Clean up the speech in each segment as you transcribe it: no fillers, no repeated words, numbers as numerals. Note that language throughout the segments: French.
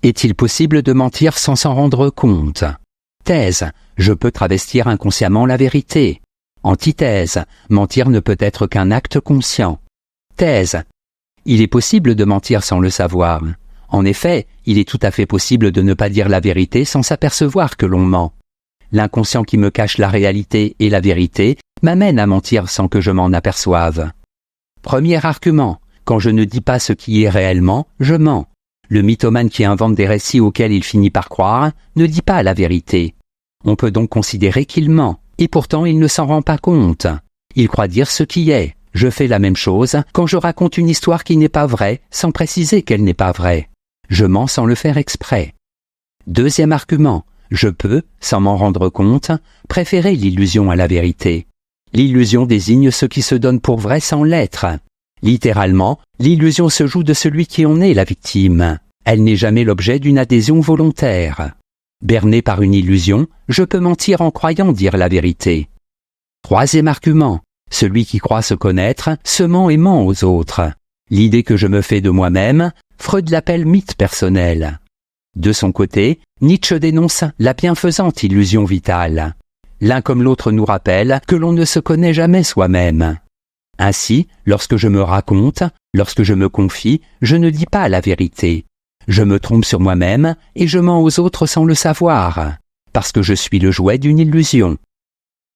Est-il possible de mentir sans s'en rendre compte? Thèse, je peux travestir inconsciemment la vérité. Antithèse, mentir ne peut être qu'un acte conscient. Thèse, il est possible de mentir sans le savoir. En effet, il est tout à fait possible de ne pas dire la vérité sans s'apercevoir que l'on ment. L'inconscient qui me cache la réalité et la vérité m'amène à mentir sans que je m'en aperçoive. Premier argument, quand je ne dis pas ce qui est réellement, je mens. Le mythomane qui invente des récits auxquels il finit par croire ne dit pas la vérité. On peut donc considérer qu'il ment, et pourtant il ne s'en rend pas compte. Il croit dire ce qui est. Je fais la même chose quand je raconte une histoire qui n'est pas vraie, sans préciser qu'elle n'est pas vraie. Je mens sans le faire exprès. Deuxième argument, je peux, sans m'en rendre compte, préférer l'illusion à la vérité. L'illusion désigne ce qui se donne pour vrai sans l'être. Littéralement, l'illusion se joue de celui qui en est la victime. Elle n'est jamais l'objet d'une adhésion volontaire. Berné par une illusion, je peux mentir en croyant dire la vérité. Troisième argument, celui qui croit se connaître se ment et ment aux autres. L'idée que je me fais de moi-même, Freud l'appelle mythe personnel. De son côté, Nietzsche dénonce la bienfaisante illusion vitale. L'un comme l'autre nous rappelle que l'on ne se connaît jamais soi-même. Ainsi, lorsque je me raconte, lorsque je me confie, je ne dis pas la vérité. Je me trompe sur moi-même et je mens aux autres sans le savoir, parce que je suis le jouet d'une illusion.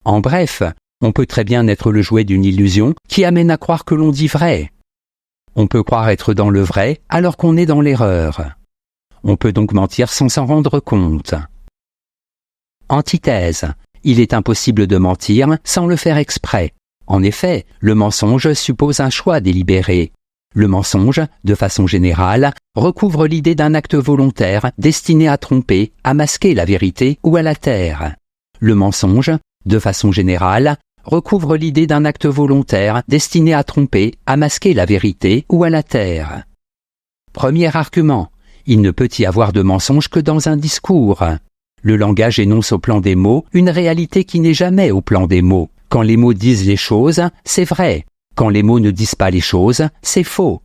En bref, on peut très bien être le jouet d'une illusion qui amène à croire que l'on dit vrai. On peut croire être dans le vrai alors qu'on est dans l'erreur. On peut donc mentir sans s'en rendre compte. Antithèse. Il est impossible de mentir sans le faire exprès. En effet, le mensonge suppose un choix délibéré. Le mensonge, de façon générale, recouvre l'idée d'un acte volontaire destiné à tromper, à masquer la vérité ou à la taire. Le mensonge, de façon générale, recouvre l'idée d'un acte volontaire destiné à tromper, à masquer la vérité ou à la taire. Premier argument, il ne peut y avoir de mensonge que dans un discours. Le langage énonce au plan des mots une réalité qui n'est jamais au plan des mots. Quand les mots disent les choses, c'est vrai. Quand les mots ne disent pas les choses, c'est faux.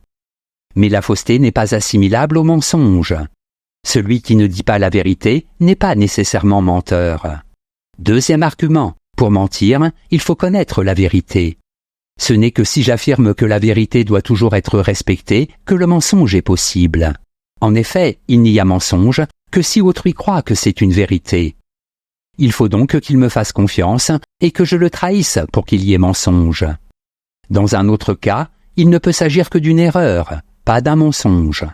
Mais la fausseté n'est pas assimilable au mensonge. Celui qui ne dit pas la vérité n'est pas nécessairement menteur. Deuxième argument, pour mentir, il faut connaître la vérité. Ce n'est que si j'affirme que la vérité doit toujours être respectée que le mensonge est possible. En effet, il n'y a mensonge que si autrui croit que c'est une vérité. Il faut donc qu'il me fasse confiance et que je le trahisse pour qu'il y ait mensonge. Dans un autre cas, il ne peut s'agir que d'une erreur, pas d'un mensonge.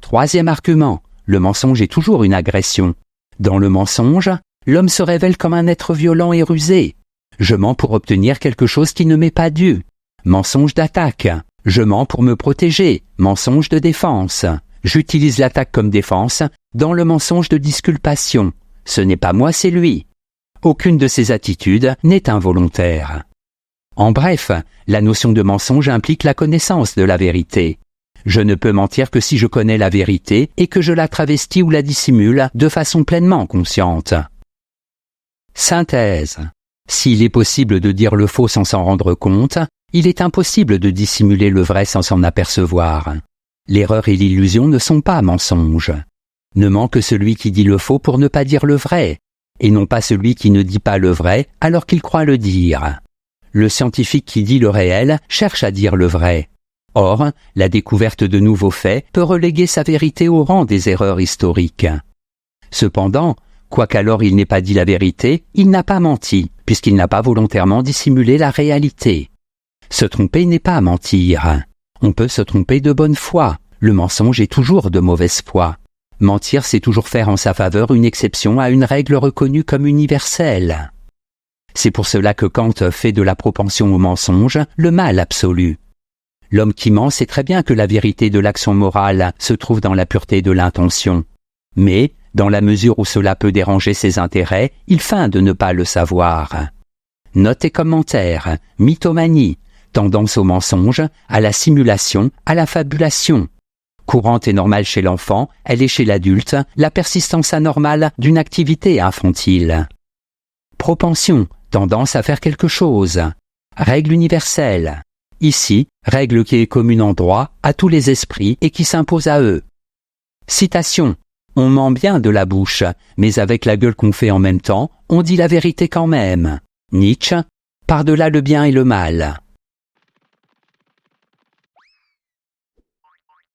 Troisième argument, le mensonge est toujours une agression. Dans le mensonge, l'homme se révèle comme un être violent et rusé. Je mens pour obtenir quelque chose qui ne m'est pas dû. Mensonge d'attaque. Je mens pour me protéger. Mensonge de défense. J'utilise l'attaque comme défense dans le mensonge de disculpation. Ce n'est pas moi, c'est lui. Aucune de ces attitudes n'est involontaire. En bref, la notion de mensonge implique la connaissance de la vérité. Je ne peux mentir que si je connais la vérité et que je la travestis ou la dissimule de façon pleinement consciente. Synthèse. S'il est possible de dire le faux sans s'en rendre compte, il est impossible de dissimuler le vrai sans s'en apercevoir. L'erreur et l'illusion ne sont pas mensonges. Ne ment que celui qui dit le faux pour ne pas dire le vrai, et non pas celui qui ne dit pas le vrai alors qu'il croit le dire. Le scientifique qui dit le réel cherche à dire le vrai. Or, la découverte de nouveaux faits peut reléguer sa vérité au rang des erreurs historiques. Cependant, quoiqu'alors il n'ait pas dit la vérité, il n'a pas menti, puisqu'il n'a pas volontairement dissimulé la réalité. Se tromper n'est pas mentir. On peut se tromper de bonne foi. Le mensonge est toujours de mauvaise foi. Mentir, c'est toujours faire en sa faveur une exception à une règle reconnue comme universelle. C'est pour cela que Kant fait de la propension au mensonge le mal absolu. L'homme qui ment sait très bien que la vérité de l'action morale se trouve dans la pureté de l'intention. Mais, dans la mesure où cela peut déranger ses intérêts, il feint de ne pas le savoir. Note et commentaire, mythomanie, tendance au mensonge, à la simulation, à la fabulation. Courante et normale chez l'enfant, elle est chez l'adulte, la persistance anormale d'une activité infantile. Propension, tendance à faire quelque chose. Règle universelle. Ici, règle qui est commune en droit à tous les esprits et qui s'impose à eux. Citation, On ment bien de la bouche, mais avec la gueule qu'on fait en même temps, on dit la vérité quand même. Nietzsche, par-delà le bien et le mal.